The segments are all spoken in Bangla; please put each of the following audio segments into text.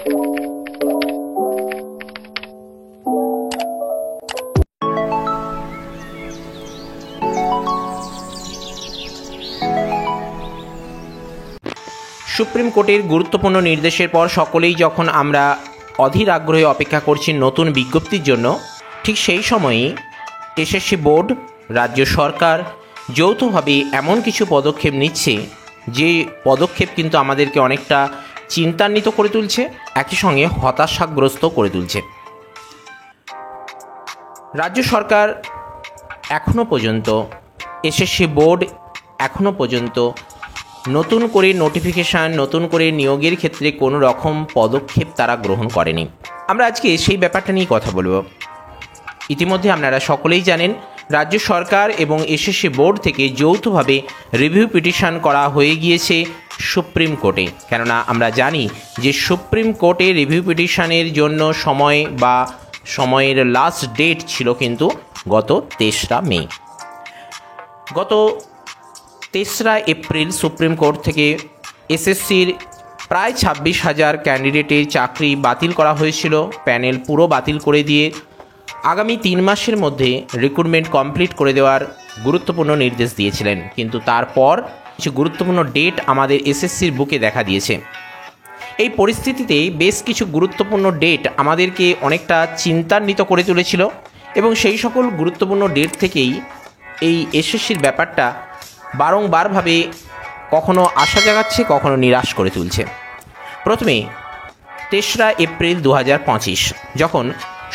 সুপ্রিম কোর্টের গুরুত্বপূর্ণ নির্দেশের পর সকলেই যখন আমরা অধীর আগ্রহে অপেক্ষা করছি নতুন বিজ্ঞপ্তির জন্য, ঠিক সেই সময়ই এসএসসি বোর্ড, রাজ্য সরকার যৌথভাবে এমন কিছু পদক্ষেপ নিচ্ছে যে পদক্ষেপ কিন্তু আমাদেরকে অনেকটা চিন্তান্বিত করে তুলছে, একই সঙ্গে হতাশাগ্রস্ত করে তুলছে। রাজ্য সরকার এখনও পর্যন্ত, এসএসসি বোর্ড এখনও পর্যন্ত নতুন করে নোটিফিকেশান, নতুন করে নিয়োগের ক্ষেত্রে কোনো রকম পদক্ষেপ তারা গ্রহণ করেনি। আমরা আজকে সেই ব্যাপারটা নিয়ে কথা বলব। ইতিমধ্যে আপনারা সকলেই জানেন রাজ্য সরকার এবং এসএসসি বোর্ড থেকে যৌথভাবে রিভিউ পিটিশন করা হয়ে গিয়েছে সুপ্রিম কোর্টে। কেননা আমরা জানি যে সুপ্রিম কোর্টে রিভিউ পিটিশনের জন্য সময়ের লাস্ট ডেট ছিল কিন্তু গত 3রা মে। গত 3রা এপ্রিল সুপ্রিম কোর্ট থেকে এসএসসির প্রায় 26,000 ক্যান্ডিডেটের চাকরি বাতিল করা হয়েছিল। প্যানেল পুরো বাতিল করে দিয়ে আগামী 3 মাসের মধ্যে রিক্রুটমেন্ট কমপ্লিট করে দেওয়ার গুরুত্বপূর্ণ নির্দেশ দিয়েছিলেন। কিন্তু তারপর কিছু গুরুত্বপূর্ণ ডেট আমাদের এসএসসির বুকে দেখা দিয়েছে। এই পরিস্থিতিতে বেশ কিছু গুরুত্বপূর্ণ ডেট আমাদেরকে অনেকটা চিন্তান্বিত করে তুলেছিল এবং সেই সকল গুরুত্বপূর্ণ ডেট থেকেই এই এসএসসির ব্যাপারটা বারংবারভাবে কখনো আশা জাগাচ্ছে, কখনো নিরাশ করে তুলছে। প্রথমে 3রা এপ্রিল 2025 যখন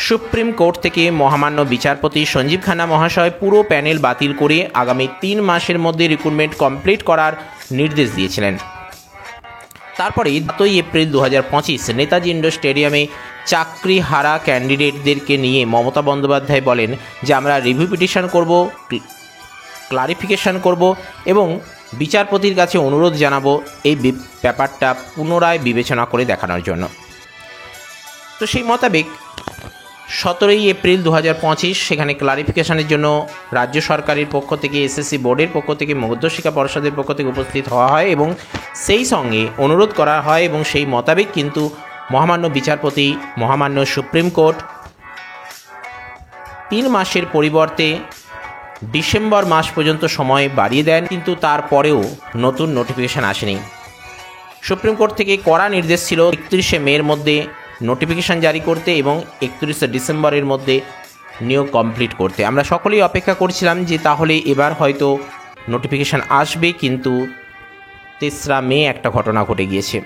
সুপ্রিম কোর্ট থেকে মহামান্য বিচারপতি সঞ্জীব খান্না মহাশয় পুরো প্যানেল বাতিল করে আগামী 3 মাসের মধ্যে রিক্রুটমেন্ট কমপ্লিট করার নির্দেশ দিয়েছিলেন। তারপরে 7 এপ্রিল 2025 নেতাজি ইন্ডোর স্টেডিয়ামে চাকরি হারা ক্যান্ডিডেটদেরকে নিয়ে মমতা বন্দ্যোপাধ্যায় বলেন যে আমরা রিভিউ পিটিশন করব, ক্লারিফিকেশন করব এবং বিচারপতির কাছে অনুরোধ জানাবো এই ব্যাপারটা পুনরায় বিবেচনা করে দেখানোর জন্য। তো সেই মোতাবেক 17 এপ্রিল 2025 সেখানে ক্লারিফিকেশনের জন্য রাজ্য সরকারের পক্ষ থেকে, এসএসসি বোর্ডের পক্ষ থেকে, মধ্যশিক্ষা পর্ষদের পক্ষ থেকে উপস্থিত হওয়া হয় এবং সেই সঙ্গে অনুরোধ করা হয় এবং সেই মোতাবেক কিন্তু মহামান্য বিচারপতি, মহামান্য সুপ্রিম কোর্ট 3 মাসের পরিবর্তে ডিসেম্বর মাস পর্যন্ত সময় বাড়িয়ে দেন। কিন্তু তারপরেও নতুন নোটিফিকেশান আসেনি। সুপ্রিম কোর্ট থেকে কড়া নির্দেশ ছিল 31শে মের মধ্যে নোটিফিকেশান জারি করতে এবং 31শে ডিসেম্বরের মধ্যে নিয়োগ কমপ্লিট করতে। আমরা সকলেই অপেক্ষা করছিলাম যে তাহলে এবার হয়তো নোটিফিকেশান আসবে, কিন্তু 3রা মে একটা ঘটনা ঘটে গিয়েছে।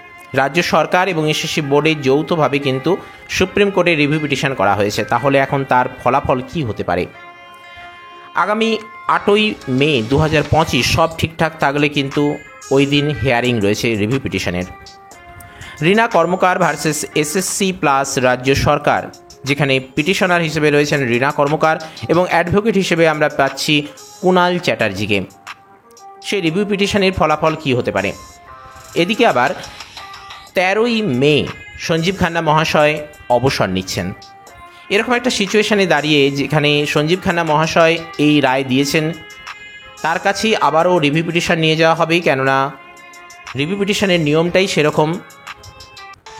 রাজ্য সরকার এবং এসএসসি বোর্ডের যৌথভাবে কিন্তু সুপ্রিম কোর্টে রিভিউ পিটিশন করা হয়েছে। তাহলে এখন তার ফলাফল কী হতে পারে? আগামী 8 মে 2025 সব ঠিকঠাক থাকলে কিন্তু ওই দিন হিয়ারিং রয়েছে রিভিউ পিটিশনের। রীনা কর্মকার ভার্সেস এসএসসি প্লাস রাজ্য সরকার, যেখানে পিটিশনার হিসেবে রয়েছেন রীনা কর্মকার এবং অ্যাডভোকেট হিসেবে আমরা পাচ্ছি কুণাল চ্যাটার্জিকে। সেই রিভিউ পিটিশনের ফলাফল কী হতে পারে? এদিকে আবার 13 মে সঞ্জীব খান্না মহাশয় অবসর নিচ্ছেন। এরকম একটা সিচুয়েশানে দাঁড়িয়ে যেখানে সঞ্জীব খান্না মহাশয় এই রায় দিয়েছেন, তার কাছেই আবারও রিভিউ পিটিশন নিয়ে যাওয়া হবে। কেননা রিভিউ পিটিশনের নিয়মটাই সেরকম,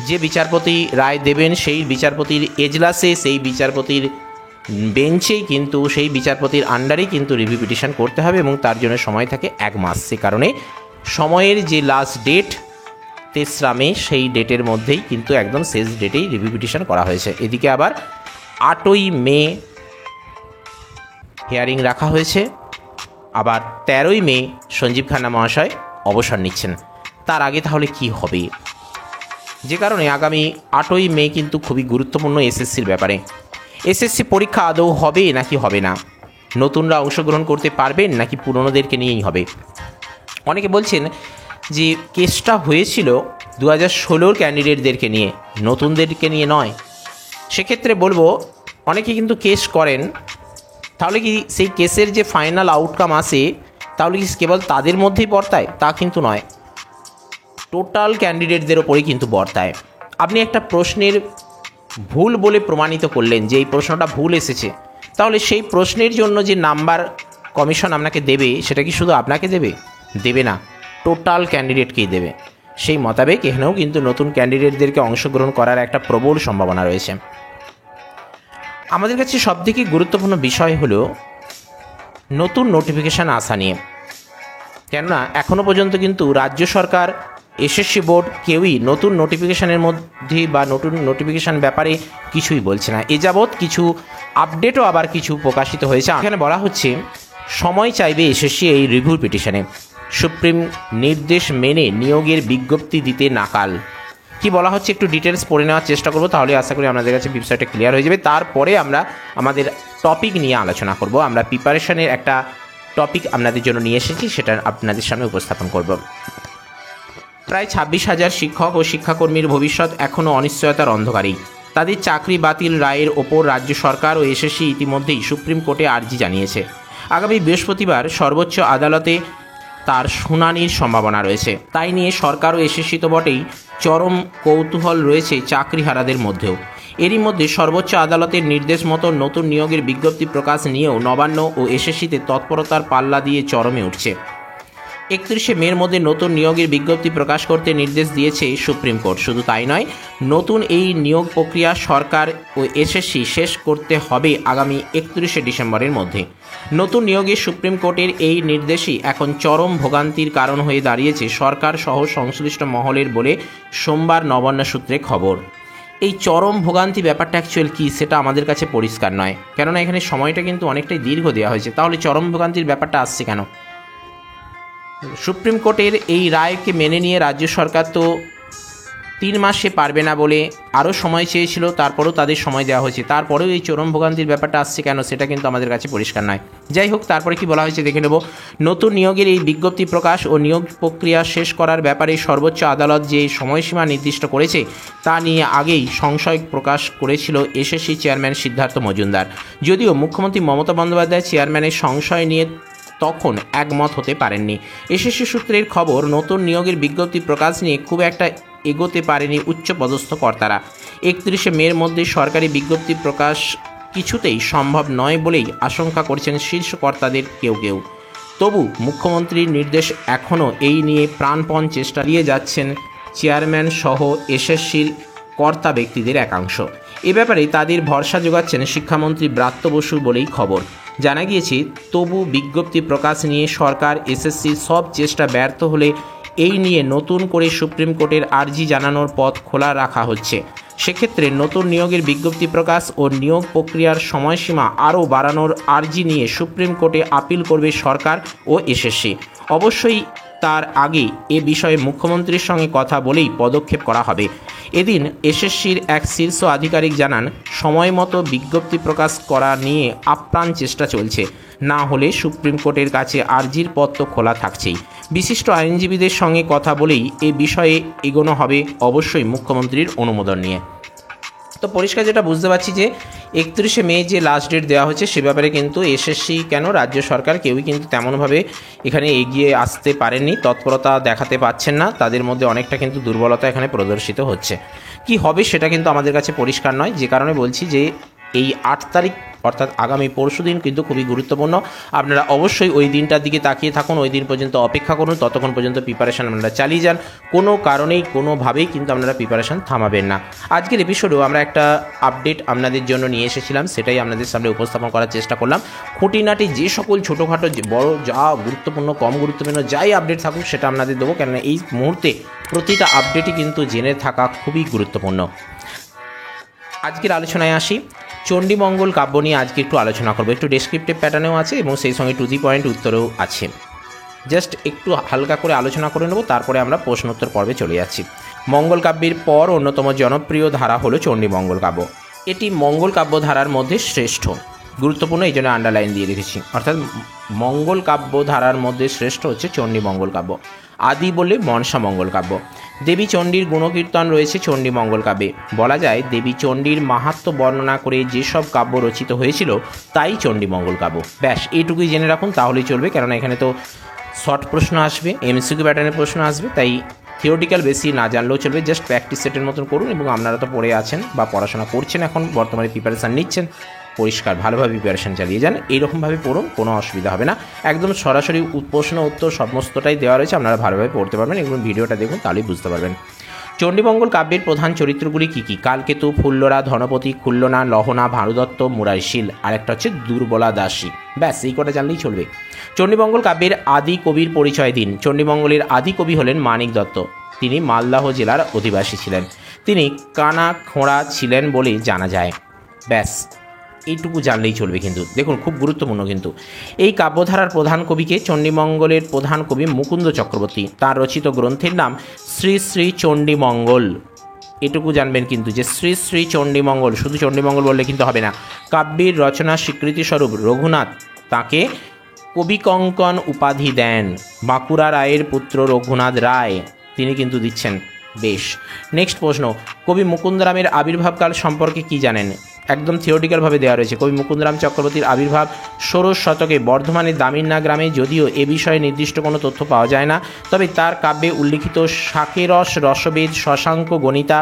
যে বিচারপতি রায় দেবেন সেই বিচারপতির এজলাসে, সেই বিচারপতির বেঞ্চেই কিন্তু, সেই বিচারপতির আন্ডারেই কিন্তু রিভিউ পিটিশন করতে হবে এবং তার জন্য সময় থাকে 1 মাস। সে কারণে সময়ের যে লাস্ট ডেট 3রা মে, সেই ডেটের মধ্যেই কিন্তু একদম শেষ ডেটেই রিভিউ পিটিশন করা হয়েছে। এদিকে আবার 8 মে হিয়ারিং রাখা হয়েছে, আবার 13 মে সঞ্জীব খান্না মহাশয় অবসর নিচ্ছেন। তার আগে তাহলে কি হবে? যে কারণে আগামী 8 মে কিন্তু খুবই গুরুত্বপূর্ণ এসএসসির ব্যাপারে। এসএসসি পরীক্ষা আদৌ হবে নাকি হবে না, নতুনরা অংশগ্রহণ করতে পারবেন নাকি পুরনোদেরকে নিয়েই হবে। অনেকে বলছেন যে কেসটা হয়েছিল 2016 ক্যান্ডিডেটদেরকে নিয়ে, নতুনদেরকে নিয়ে নয়। সেক্ষেত্রে বলবো অনেকে কিন্তু কেস করেন, তাহলে কি সেই কেসের যে ফাইনাল আউটকাম আসে তাহলে কি কেবল তাদের মধ্যেই বর্তায়? তা কিন্তু নয়, টোটাল ক্যান্ডিডেটদের ওপরেই কিন্তু বর্তায়। আপনি একটা প্রশ্নের ভুল বলে প্রমাণিত করলেন যে এই প্রশ্নটা ভুল এসেছে, তাহলে সেই প্রশ্নের জন্য যে নাম্বার কমিশন আপনাকে দেবে সেটা কি শুধু আপনাকে দেবে? দেবে না, টোটাল ক্যান্ডিডেটকেই দেবে। সেই মোতাবেক এখানেও কিন্তু নতুন ক্যান্ডিডেটদেরকে অংশগ্রহণ করার একটা প্রবল সম্ভাবনা রয়েছে। আমাদের কাছে সবথেকে গুরুত্বপূর্ণ বিষয় হলো নতুন নোটিফিকেশান আসা নিয়ে, কেননা এখনও পর্যন্ত কিন্তু রাজ্য সরকার, এসএসসি বোর্ড কেউই নতুন নোটিফিকেশানের মধ্যে বা নতুন নোটিফিকেশান ব্যাপারে কিছুই বলছে না। এ যাবৎ কিছু আপডেটও আবার কিছু প্রকাশিত হয়েছে। এখানে বলা হচ্ছে সময় চাইবে এসএসসি এই রিভিউ পিটিশনে, সুপ্রিম নির্দেশ মেনে নিয়োগের বিজ্ঞপ্তি দিতে নাকাল। কি বলা হচ্ছে একটু ডিটেলস পড়ে নেওয়ার চেষ্টা করব, তাহলে আশা করি আপনাদের কাছে বিষয়টা ক্লিয়ার হয়ে যাবে। তারপরে আমরা আমাদের টপিক নিয়ে আলোচনা করব। আমরা প্রিপারেশনের একটা টপিক আপনাদের জন্য নিয়ে এসেছি, সেটা আপনাদের সামনে উপস্থাপন করব। প্রায় 26,000 শিক্ষক ও শিক্ষাকর্মীর ভবিষ্যৎ এখনও অনিশ্চয়তার অন্ধকারেই। তাদের চাকরি বাতিল রায়ের ওপর রাজ্য সরকার ও এসএসসি ইতিমধ্যেই সুপ্রিম কোর্টে আর্জি জানিয়েছে। আগামী বৃহস্পতিবার সর্বোচ্চ আদালতে তার শুনানির সম্ভাবনা রয়েছে। তাই নিয়ে সরকার ও এসএসসি তো বটেই, চরম কৌতূহল রয়েছে চাকরিহারাদের মধ্যেও। এরই মধ্যে সর্বোচ্চ আদালতের নির্দেশ মতো নতুন নিয়োগের বিজ্ঞপ্তি প্রকাশ নিয়েও নবান্ন ও এসএসসিতে তৎপরতার পাল্লা দিয়ে চরমে উঠছে। 31শে মের মধ্যে নতুন নিয়োগের বিজ্ঞপ্তি প্রকাশ করতে নির্দেশ দিয়েছে সুপ্রিম কোর্ট। শুধু তাই নয়, নতুন এই নিয়োগ প্রক্রিয়া সরকার ও এসএসসি শেষ করতে হবে আগামী 31শে ডিসেম্বরের মধ্যে। নতুন নিয়োগে সুপ্রিম কোর্টের এই নির্দেশই এখন চরম ভোগান্তির কারণ হয়ে দাঁড়িয়েছে সরকার সহ সংশ্লিষ্ট মহলের বলে সোমবার নবান্ন সূত্রে খবর। এই চরম ভোগান্তি ব্যাপারটা অ্যাকচুয়াল কী সেটা আমাদের কাছে পরিষ্কার নয়, কেননা এখানে সময়টা কিন্তু অনেকটাই দীর্ঘ দেওয়া হয়েছে। তাহলে চরম ভোগান্তির ব্যাপারটা আসছে কেন? সুপ্রিম কোর্টের এই রায়কে মেনে নিয়ে রাজ্য সরকার তো 3 মাসে পারবে না বলে আরও সময় চেয়েছিল, তারপরেও তাদের সময় দেওয়া হয়েছে। তারপরেও এই চরম ভোগান্তির ব্যাপারটা আসছে কেন সেটা কিন্তু আমাদের কাছে পরিষ্কার নয়। যাই হোক, তারপরে কি বলা হয়েছে দেখে নেব। নতুন নিয়োগের এই বিজ্ঞপ্তি প্রকাশ ও নিয়োগ প্রক্রিয়া শেষ করার ব্যাপারে সর্বোচ্চ আদালত যে সময়সীমা নির্দিষ্ট করেছে তা নিয়ে আগেই সংশয় প্রকাশ করেছিল এসএসসি চেয়ারম্যান সিদ্ধার্থ মজুমদার। যদিও মুখ্যমন্ত্রী মমতা বন্দ্যোপাধ্যায় চেয়ারম্যানের সংশয় নিয়ে তখন একমত হতে পারেননি। এসএসসি সূত্রের খবর, নতুন নিয়োগের বিজ্ঞপ্তি প্রকাশ নিয়ে খুব একটা এগোতে পারেনি উচ্চপদস্থ কর্তারা। 31শে মের মধ্যে সরকারি বিজ্ঞপ্তি প্রকাশ কিছুতেই সম্ভব নয় বলেই আশঙ্কা করছেন শীর্ষ কর্তাদের কেউ কেউ। তবু মুখ্যমন্ত্রীর নির্দেশ এখনও এই নিয়ে প্রাণপণ চেষ্টা দিয়ে যাচ্ছেন চেয়ারম্যান সহ এসএসসির কর্তা ব্যক্তিদের একাংশ। এ ব্যাপারে তাদের ভরসা যোগাচ্ছেন শিক্ষামন্ত্রী ব্রাত্য বসু বলেই খবর। জানা গিয়েছে, তবু বিজ্ঞপ্তি প্রকাশ নিয়ে সরকার এসএসসির সব চেষ্টা ব্যর্থ হলে এই নিয়ে নতুন করে সুপ্রিম কোর্টের আর্জি জানানোর পথ খোলা রাখা হচ্ছে। সেক্ষেত্রে নতুন নিয়োগের বিজ্ঞপ্তি প্রকাশ ও নিয়োগ প্রক্রিয়ার সময়সীমা আরও বাড়ানোর আর্জি নিয়ে সুপ্রিম কোর্টে আপিল করবে সরকার ও এসএসসি। অবশ্যই তার আগে এ বিষয়ে মুখ্যমন্ত্রীর সঙ্গে কথা বলেই পদক্ষেপ করা হবে। এদিন এসএসসির এক শীর্ষ আধিকারিক জানান, সময় মতো বিজ্ঞপ্তি প্রকাশ করা নিয়ে আপ্রাণ চেষ্টা চলছে। না হলে সুপ্রিম কোর্টের কাছে আর্জির পথ তো খোলা থাকছেই। বিশিষ্ট আইনজীবীদের সঙ্গে কথা বলেই এ বিষয়ে এগোনো হবে, অবশ্যই মুখ্যমন্ত্রীর অনুমোদন নিয়ে। তো পরিষ্কার যেটা বুঝতে পারছি যে 31শে মে যে লাস্ট ডেট দেওয়া হচ্ছে সে ব্যাপারে কিন্তু এসএসসি কেন রাজ্য সরকার কেউই কিন্তু তেমনভাবে এখানে এগিয়ে আসতে পারেননি, তৎপরতা দেখাতে পারছেন না। তাদের মধ্যে অনেকটা কিন্তু দুর্বলতা এখানে প্রদর্শিত হচ্ছে। কি হবে সেটা কিন্তু আমাদের কাছে পরিষ্কার নয়, যে কারণে বলছি যে এই 8 তারিখ অর্থাৎ আগামী পরশুদিন কিন্তু খুবই গুরুত্বপূর্ণ। আপনারা অবশ্যই ওই দিনটার দিকে তাকিয়ে থাকুন, ওই দিন পর্যন্ত অপেক্ষা করুন। ততক্ষণ পর্যন্ত প্রিপারেশান আপনারা চালিয়ে যান, কোনো কারণেই কোনোভাবেই কিন্তু আপনারা প্রিপারেশান থামাবেন না। আজকের এপিসোডেও আমরা একটা আপডেট আপনাদের জন্য নিয়ে এসেছিলাম, সেটাই আপনাদের সামনে উপস্থাপন করার চেষ্টা করলাম। খুঁটিনাটি যে সকল ছোটোখাটো বড় যা গুরুত্বপূর্ণ কম গুরুত্বপূর্ণ যাই আপডেট থাকুক সেটা আপনাদের দেবো, কেননা এই মুহূর্তে প্রতিটা আপডেটই কিন্তু জেনে থাকা খুবই গুরুত্বপূর্ণ। আজকের আলোচনায় আসি। চণ্ডীমঙ্গল কাব্য নিয়ে আজকে একটু আলোচনা করবো। একটু ডেসক্রিপটিভ প্যাটার্নেও আছে এবং সেই সঙ্গে টু দি পয়েন্ট উত্তরেও আছে। জাস্ট একটু হালকা করে আলোচনা করে নেব, তারপরে আমরা প্রশ্নোত্তর পর্বে চলে যাচ্ছি। মঙ্গল কাব্যের পর অন্যতম জনপ্রিয় ধারা হলো চণ্ডীমঙ্গল কাব্য। এটি মঙ্গল কাব্য ধারার মধ্যে শ্রেষ্ঠ। গুরুত্বপূর্ণ, এই জন্য আন্ডারলাইন দিয়ে রেখেছি। অর্থাৎ মঙ্গল কাব্য ধারার মধ্যে শ্রেষ্ঠ হচ্ছে চণ্ডীমঙ্গল কাব্য। আদি বলে মনসা মঙ্গল কাব্য। দেবী চণ্ডীর গুণকীর্তন রয়েছে চণ্ডীমঙ্গল কাব্যে। বলা যায় দেবী চণ্ডীর মাহাত্ম্য বর্ণনা করে যেসব কাব্য রচিত হয়েছিল তাই চণ্ডীমঙ্গল কাব্য। ব্যাস এইটুকুই জেনে রাখুন, তাহলেই চলবে, কেননা এখানে তো শর্ট প্রশ্ন আসবে, এমসিকিউ প্যাটার্নের প্রশ্ন আসবে, তাই থিওরিটিক্যাল বেশি না জানলেও চলবে। জাস্ট প্র্যাকটিস সেটের মতন করুন এবং আপনারা তো পড়ে আছেন বা পড়াশোনা করছেন, এখন বর্তমানে প্রিপারেশান নিচ্ছেন, পরিষ্কার, ভালোভাবে প্রিপারেশন চালিয়ে যান, এইরকমভাবে পড়ুন, কোনো অসুবিধা হবে না। একদম সরাসরি প্রশ্ন উত্তর সমস্তটাই দেওয়া রয়েছে, আপনারা ভালোভাবে পড়তে পারবেন। এবং ভিডিওটা দেখুন, তাহলেই বুঝতে পারবেন। চণ্ডীমঙ্গল কাব্যের প্রধান চরিত্রগুলি কী কী? কালকেতু, ফুল্লরা, ধনপতি, খুল্লনা, লহনা, ভানুদত্ত, মুরারিশীল, আর একটা হচ্ছে দুর্বলা দাসী। ব্যাস, এই কটা জানলেই চলবে। চণ্ডীমঙ্গল কাব্যের আদি কবির পরিচয় দিন। চণ্ডীমঙ্গলের আদি কবি হলেন মানিক দত্ত। তিনি মালদাহ জেলার অধিবাসী ছিলেন। তিনি কানা খোঁড়া ছিলেন বলে জানা যায়। ব্যাস, এইটুকু জানলেই চলবে। কিন্তু দেখুন, খুব গুরুত্বপূর্ণ কিন্তু। এই কাব্যধারার প্রধান কবিকে? চণ্ডীমঙ্গলের প্রধান কবি মুকুন্দ চক্রবর্তী। তার রচিত গ্রন্থের নাম শ্রী শ্রী চণ্ডীমঙ্গল। এটুকু জানবেন কিন্তু, যে শ্রী শ্রী চণ্ডীমঙ্গল, শুধু চণ্ডীমঙ্গল বললে কিন্তু হবে না। কাব্যের রচনা স্বীকৃতিস্বরূপ রঘুনাথ তাকে কবিকঙ্কন উপাধি দেন। বাঁকুড়া রায়ের পুত্র রঘুনাথ রায় তিনি কিন্তু দিচ্ছেন। বেশ, নেক্সট প্রশ্ন, কবি মুকুন্দরামের আবির্ভাবকাল সম্পর্কে কি জানেন? একদম থিওরিটিক্যালভাবে দেওয়া রয়েছে। কবি মুকুন্দরাম চক্রবর্তীর আবির্ভাব ষোড়শ শতকে বর্ধমানের দামিন্না গ্রামে। যদিও এ বিষয়ে নির্দিষ্ট কোনো তথ্য পাওয়া যায় না, তবে তার কাব্যে উল্লিখিত শাকেরস, রসবেদ, শশাঙ্ক গণিতা,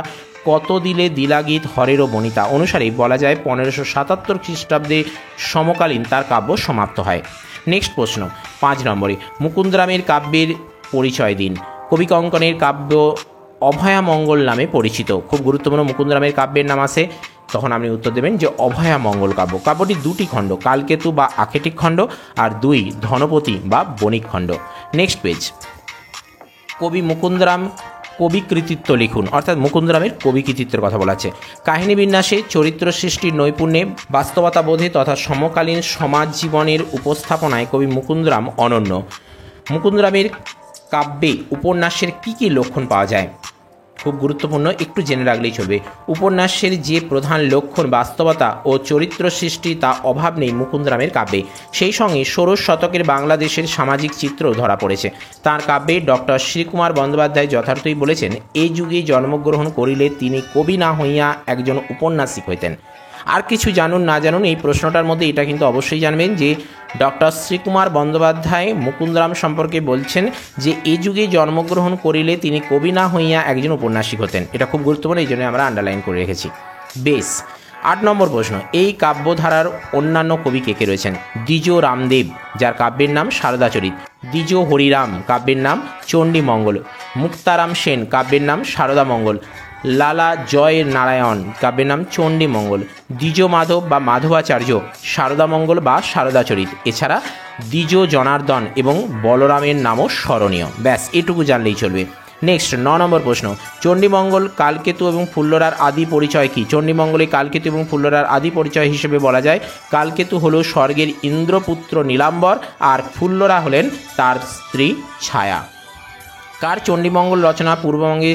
কত দিলে দিলাগীত, হরেরও বনিতা অনুসারে বলা যায় 1577 খ্রিস্টাব্দে সমকালীন তার কাব্য সমাপ্ত হয়। নেক্সট প্রশ্ন, 5 নম্বরে, মুকুন্দরামের কাব্যের পরিচয় দিন। কবি কঙ্কনের কাব্য অভয়ামঙ্গল নামে পরিচিত। খুব গুরুত্বপূর্ণ, মুকুন্দরামের কাব্যের নাম আছে, তখন আপনি উত্তর দেবেন যে অভয়ামঙ্গল কাব্য। কাব্যটি 2টি খণ্ড, কালকেতু বা আকেটিক খণ্ড, আর 2 ধনপতি বা বণিক খণ্ড। নেক্সট পেজ, কবি মুকুন্দরাম কবি কৃতিত্ব লিখুন, অর্থাৎ মুকুন্দরামের কবি কৃতিত্বের কথা বলা আছে। কাহিনী বিন্যাসে, চরিত্র সৃষ্টির নৈপুণ্যে, বাস্তবতাবোধে তথা সমকালীন সমাজ জীবনের উপস্থাপনায় কবি মুকুন্দরাম অনন্য। মুকুন্দরামের কাব্যে উপন্যাসের কী কী লক্ষণ পাওয়া যায়? খুব গুরুত্বপূর্ণ, একটু জেনে রাখলেই চলবে। উপন্যাসের যে প্রধান লক্ষণ বাস্তবতা ও চরিত্র সৃষ্টি, তা অভাব নেই মুকুন্দরামের কাব্যে। সেই সঙ্গে ষোড়শ শতকের বাংলাদেশের সামাজিক চিত্র ধরা পড়েছে তাঁর কাব্যে। ডক্টর শ্রীকুমার বন্দ্যোপাধ্যায় যথার্থই বলেছেন, এই যুগে জন্মগ্রহণ করিলে তিনি কবি না হইয়া একজন উপন্যাসিক হইতেন। আর কিছু জানুন না জানুন, এই প্রশ্নটার মধ্যে এটা কিন্তু অবশ্যই জানবেন যে ডক্টর শ্রীকুমার বন্দ্যোপাধ্যায় মুকুন্দরাম সম্পর্কে বলছেন যে এই যুগে জন্মগ্রহণ করিলে তিনি কবি না হইয়া একজন উপন্যাসিক হতেন। এটা খুব গুরুত্বপূর্ণ, এই জন্য আমরা আন্ডারলাইন করে রেখেছি। বেশ, 8 নম্বর প্রশ্ন, এই কাব্যধারার অন্যান্য কবি কে কে রয়েছেন? দ্বিজ রামদেব, যার কাব্যের নাম শারদাচরিত। দ্বিজ হরিরাম, কাব্যের নাম চণ্ডীমঙ্গল। মুক্তারাম সেন, কাব্যের নাম শারদামঙ্গল। লালা জয় নারায়ণ, কাব্যের নাম চণ্ডীমঙ্গল। দ্বিজ মাধব বা মাধবাচার্য, শারদামঙ্গল বা শারদাচরিত। এছাড়া দ্বিজ জনার্দন এবং বলরামের নামও স্মরণীয়। ব্যাস, এটুকু জানলেই চলবে। নেক্সট 9 নম্বর প্রশ্ন, চণ্ডীমঙ্গল, কালকেতু এবং ফুল্লরার আদি পরিচয় কি? চণ্ডীমঙ্গলে কালকেতু এবং ফুল্লরার আদি পরিচয় হিসেবে বলা যায়, কালকেতু হল স্বর্গের ইন্দ্রপুত্র নীলাম্বর, আর ফুল্লরা হলেন তার স্ত্রী ছায়া। কার চণ্ডীমঙ্গল রচনা পূর্ববঙ্গে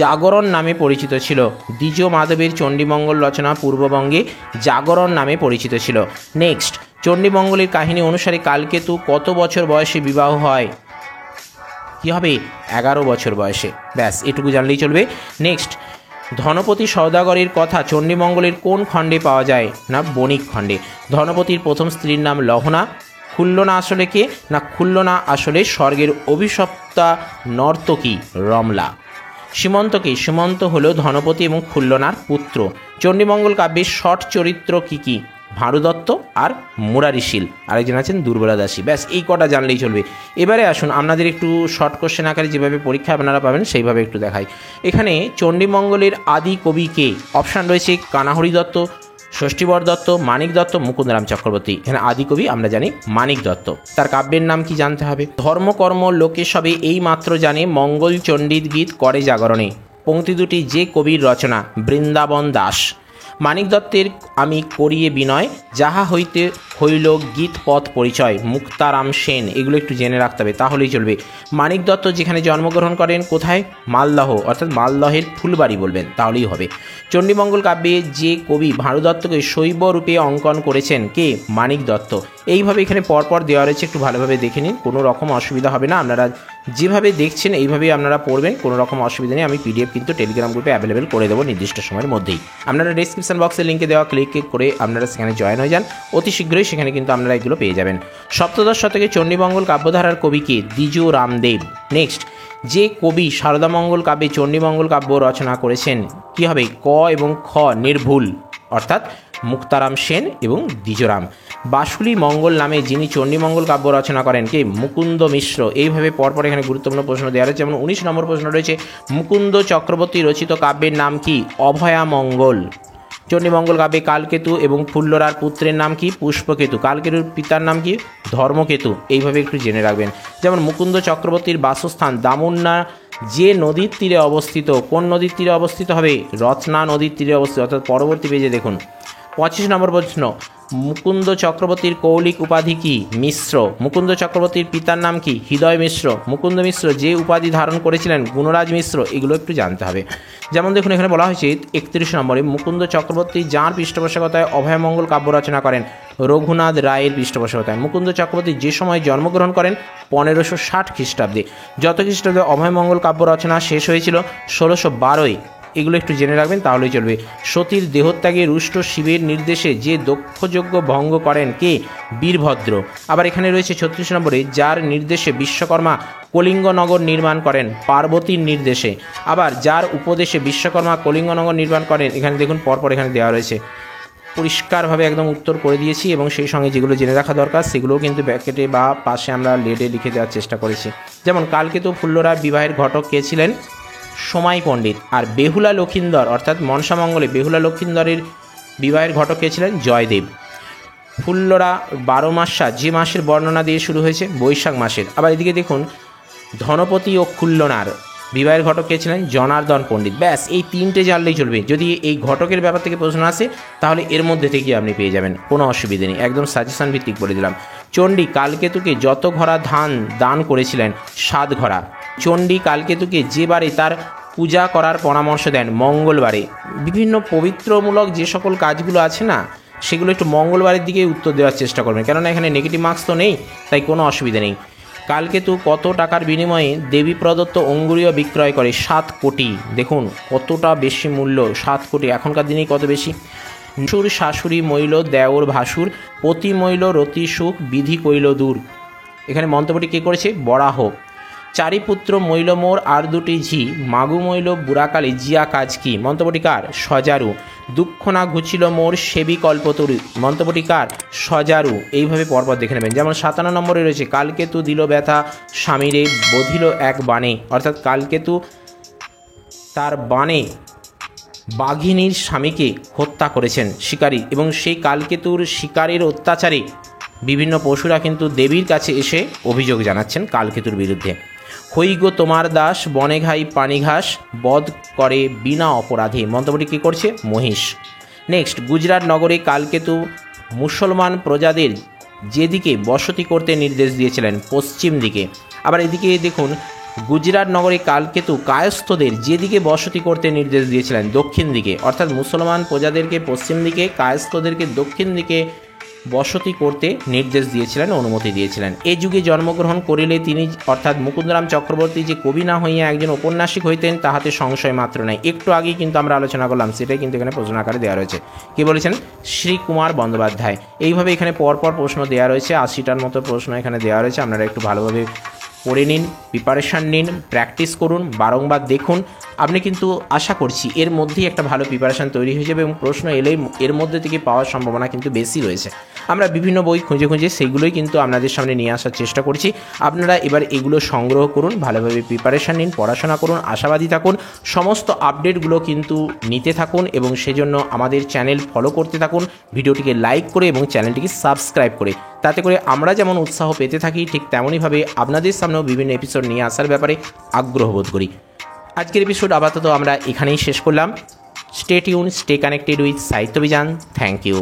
জাগরণ নামে পরিচিত ছিল? দ্বিজ মাধবের চণ্ডীমঙ্গল রচনা পূর্ববঙ্গে জাগরণ নামে পরিচিত ছিল। নেক্সট, চণ্ডীমঙ্গলের কাহিনী অনুসারে কালকেতু কত বছর বয়সে বিবাহ হয়? কি হবে? 11 বছর বয়সে। ব্যাস, এটুকু জানলেই চলবে। নেক্সট, ধনপতি সওদাগরের কথা চণ্ডীমঙ্গলের কোন খণ্ডে পাওয়া যায়? না বণিক খণ্ডে। ধনপতির প্রথম স্ত্রীর নাম লহনা। খুল্লনা আসলে কে? না খুল্লনা আসলে স্বর্গের অভিশপ্তা নর্তকী রমলা। সীমন্তকে? সীমন্ত হল ধনপতি এবং খুল্লনার পুত্র। চণ্ডীমঙ্গল কাব্যের শর্ট চরিত্র কি কি? ভানুদত্ত আর মুরারিশীল, আরেকজন আছেন দুর্বলা দাসী। ব্যাস, এই কটা জানলেই চলবে। এবারে আসুন আপনাদের একটু শর্ট কোশ্চেন আকারে যেভাবে পরীক্ষা আপনারা পাবেন সেইভাবে একটু দেখাই। এখানে চণ্ডীমঙ্গলের আদি কবি কে? অপশান রয়েছে কানাহরি দত্ত, ষষ্ঠীবর দত্ত, মানিক দত্ত, মুকুন্দরাম চক্রবর্তী। এখানে আদি কবি আমরা জানি মানিক দত্ত। তার কাব্যের নাম কি জানতে হবে। ধর্মকর্ম লোকে সবে এই মাত্র জানে, মঙ্গল চণ্ডীর গীত করে জাগরণে। পংক্তি দুটি যে কবির রচনা? বৃন্দাবন দাস। মানিক দত্তের আমি করিয়ে বিনয়, যাহা হইতে হইল গীত পথ পরিচয়, মুক্তারাম সেন। এগুলো একটু জেনে রাখতে হবে, তাহলেই চলবে। মানিক দত্ত যেখানে জন্মগ্রহণ করেন, কোথায়? মালদহ, অর্থাৎ মালদহের ফুলবাড়ি বলবেন, তাহলেই হবে। চণ্ডীমঙ্গল কাব্যে যে কবি ভানুদত্তকে শৈব রূপে অঙ্কন করেছেন, কে? মানিক দত্ত। এইভাবে এখানে পরপর দেওয়া রয়েছে, একটু ভালোভাবে দেখে নিন, কোনো রকম অসুবিধা হবে না। আপনারা যেভাবে দেখছেন এইভাবেই আপনারা পড়বেন, কোনো রকম অসুবিধা নেই। আমি পিডিএফ কিন্তু টেলিগ্রাম গ্রুপে অ্যাভেলেবেল করে দেবো নির্দিষ্ট সময়ের মধ্যেই। আপনারা ডেসক্রিপশন বক্সে লিঙ্কে দেওয়া ক্লিক করে আপনারা সেখানে জয়েন হয়ে যান, অতি শীঘ্রই সেখানে কিন্তু আপনারা এগুলো পেয়ে যাবেন। সপ্তদশ শতকে চণ্ডীমঙ্গল কাব্যধারার কবি কে? দ্বিজ রামদেব। নেক্সট, যে কবি শারদামঙ্গল কাব্যে চণ্ডীমঙ্গল কাব্য রচনা করেছেন, কি হবে? ক এবং খ নির্ভুল, অর্থাৎ মুক্তারাম সেন এবং দ্বিজরাম। বাসুলি মঙ্গল নামে যিনি চণ্ডীমঙ্গল কাব্য রচনা করেন কে? মুকুন্দ মিশ্র। এইভাবে পরপর এখানে গুরুত্বপূর্ণ প্রশ্ন দেওয়া রয়েছে। যেমন 19 নম্বর প্রশ্ন রয়েছে, মুকুন্দ চক্রবর্তী রচিত কাব্যের নাম কি? অভয়ামঙ্গল। চণ্ডীমঙ্গল কাব্যে কালকেতু এবং ফুল্লরার পুত্রের নাম কি? পুষ্পকেতু। কালকেতুর পিতার নাম কি? ধর্মকেতু। এইভাবে একটু জেনে রাখবেন। যেমন মুকুন্দ চক্রবর্তীর বাসস্থান দামুন্না যে নদীর তীরে অবস্থিত, কোন নদীর তীরে অবস্থিত হবে? রত্না নদীর তীরে অবস্থিত। অর্থাৎ পরবর্তী পেজে দেখুন 25 নম্বর প্রশ্ন, মুকুন্দ চক্রবর্তীর কৌলিক উপাধি কি? মিশ্র। মুকুন্দ চক্রবর্তীর পিতার নাম কি? হৃদয় মিশ্র। মুকুন্দ মিশ্র যে উপাধি ধারণ করেছিলেন? গুণরাজ মিশ্র। এগুলো একটু জানতে হবে। যেমন দেখুন এখানে বলা হয়েছে 31 নম্বরে, মুকুন্দ চক্রবর্তী যাঁর পৃষ্ঠপোষকতায় অভয়মঙ্গল কাব্য রচনা করেন? রঘুনাথ রায়ের পৃষ্ঠপোষকতায়। মুকুন্দ চক্রবর্তী যে সময় জন্মগ্রহণ করেন? 1560 খ্রিস্টাব্দে। যত খ্রিস্টাব্দে অভয়মঙ্গল কাব্য রচনা শেষ হয়েছিল? 1612। এগুলো একটু জেনে রাখবেন, তাহলেই চলবে। সতীর দেহত্যাগে রুষ্ট শিবের নির্দেশে যে দক্ষযজ্ঞ ভঙ্গ করেন কে? বীরভদ্র। আবার এখানে রয়েছে 36 নম্বরে, যার নির্দেশে বিশ্বকর্মা কলিঙ্গনগর নির্মাণ করেন? পার্বতীর নির্দেশে। আবার যার উপদেশে বিশ্বকর্মা কলিঙ্গনগর নির্মাণ করেন? এখানে দেখুন পরপর এখানে দেওয়া রয়েছে, পরিষ্কারভাবে একদম উত্তর করে দিয়েছি এবং সেই সঙ্গে যেগুলো জেনে রাখা দরকার সেগুলোও কিন্তু ব্র্যাকেটে বা পাশে আমরা লেডে লিখে দেওয়ার চেষ্টা করেছি। যেমন কালকেতু ফুল্লরার বিবাহের ঘটক কে ছিলেন? সোমাই পণ্ডিত। আর বেহুলা লক্ষিন্দর অর্থাৎ মনসামঙ্গলে বেহুলা লক্ষিন্দরের বিবাহের ঘটক কে ছিলেন? জয়দেব। ফুল্লরা 12 মাসা যে মাসের বর্ণনা দিয়ে শুরু হয়েছে? বৈশাখ মাসের। আবার এদিকে দেখুন ধনপতি ও খুল্লনার বিবাহের ঘটক কে ছিলেন? জনার্দন পণ্ডিত। ব্যাস এই তিনটে জানলেই চলবে। যদি এই ঘটকের ব্যাপার থেকে প্রশ্ন আসে তাহলে এর মধ্যে থেকে আপনি পেয়ে যাবেন, কোনো অসুবিধে নেই, একদম সাজেশন ভিত্তিক বলে দিলাম। চণ্ডী কালকেতুকে যত ঘরা ধান দান করেছিলেন? 7 ঘরা। চণ্ডী কালকেতুকে যে বারে তার পূজা করার পরামর্শ দেন? মঙ্গলবারে। বিভিন্ন পবিত্রমূলক যে সকল কাজগুলো আছে না, সেগুলো একটু মঙ্গলবারের দিকে উত্তর দেওয়ার চেষ্টা করবেন, কেননা এখানে নেগেটিভ মার্কস তো নেই, তাই কোনো অসুবিধা নেই। কালকেতু কত টাকার বিনিময়ে দেবী প্রদত্ত অঙ্গুরীয় বিক্রয় করে? 7 কোটি। দেখুন কতটা বেশি মূল্য, 7 কোটি। এখনকার দিনেই কত বেশি। সুর শাশুড়ি মইল দেওর ভাসুর, পতি মইল রতি সুখ বিধি কইল দূর। এখানে মন্তব্যটি কে করেছে? বরাহ। চারিপুত্র মইল মোর আর দুটি ঝি, মাগু মইল বুড়াকালী জিয়া কাজ কি? মন্তব্যটি কার? সজারু। দুঃখ না ঘুচিল মোর সেবী কল্পতরু। মন্তব্যটি কার? সজারু। এইভাবে পরপর দেখে নেবেন। যেমন 57 নম্বরে রয়েছে, কালকেতু দিল ব্যথা স্বামীরে বধিল এক বাণে। অর্থাৎ কালকেতু তার বাণে বাঘিনীর স্বামীকে হত্যা করেছেন শিকারী, এবং সেই কালকেতুর শিকারের অত্যাচারে বিভিন্ন পশুরা কিন্তু দেবীর কাছে এসে অভিযোগ জানাচ্ছেন কালকেতুর বিরুদ্ধে। হইগো তোমার দাস বনে ঘাই পানি ঘাস, বধ করে বিনা অপরাধে। মন্তব্যটি কী করছে? মহিষ। নেক্সট, গুজরাট নগরে কালকেতু মুসলমান প্রজাদের যেদিকে বসতি করতে নির্দেশ দিয়েছিলেন? পশ্চিম দিকে। আবার এদিকে দেখুন, গুজরাট নগরে কালকেতু কায়স্থদের যেদিকে বসতি করতে নির্দেশ দিয়েছিলেন? দক্ষিণ দিকে। অর্থাৎ মুসলমান প্রজাদেরকে পশ্চিম দিকে, কায়স্থদেরকে দক্ষিণ দিকে বসতি করতে নির্দেশ দিয়েছিলেন, অনুমতি দিয়েছিলেন। এই যুগে জন্মগ্রহণ করিলে তিনি অর্থাৎ মুকুন্দরাম চক্রবর্তী যে কবি না হইয়া একজন ঔপন্যাসিক হইতেন তাহাতে সংশয় মাত্র নাই। একটু আগেই কিন্তু আমরা আলোচনা করলাম, সেটাই কিন্তু এখানে প্রশ্ন আকারে দেওয়া রয়েছে। কে বলেছেন? শ্রীকুমার বন্দ্যোপাধ্যায়। এইভাবে এখানে পরপর প্রশ্ন দেওয়া রয়েছে, 80টার মতো প্রশ্ন এখানে দেওয়া রয়েছে। আপনারা একটু ভালোভাবে পড়ে নিন, প্রিপারেশান নিন, প্র্যাকটিস করুন, বারংবার দেখুন। আপনি কিন্তু আশা করছি এর মধ্যেই একটা ভালো প্রিপারেশান তৈরি হয়ে যাবে এবং প্রশ্ন এলেই এর মধ্যে থেকে পাওয়ার সম্ভাবনা কিন্তু বেশি রয়েছে। আমরা বিভিন্ন বই খুঁজে খুঁজে সেইগুলোই কিন্তু আপনাদের সামনে নিয়ে আসার চেষ্টা করছি। আপনারা এবার এগুলো সংগ্রহ করুন, ভালোভাবে প্রিপারেশান নিন, পড়াশোনা করুন, আশাবাদী থাকুন, সমস্ত আপডেটগুলো কিন্তু নিতে থাকুন এবং সেজন্য আমাদের চ্যানেল ফলো করতে থাকুন, ভিডিওটিকে লাইক করে এবং চ্যানেলটিকে সাবস্ক্রাইব করে। তাতে করে আমরা যেমন উৎসাহ পেতে থাকি ঠিক তেমনইভাবে আপনাদের সামনেও বিভিন্ন এপিসোড নিয়ে আসার ব্যাপারে আগ্রহ বোধ করি। আজকের এপিসোড আপাতত আমরা এখানেই শেষ করলাম। Stay tune, stay connected with সাহিত্য বিজান। Thank you.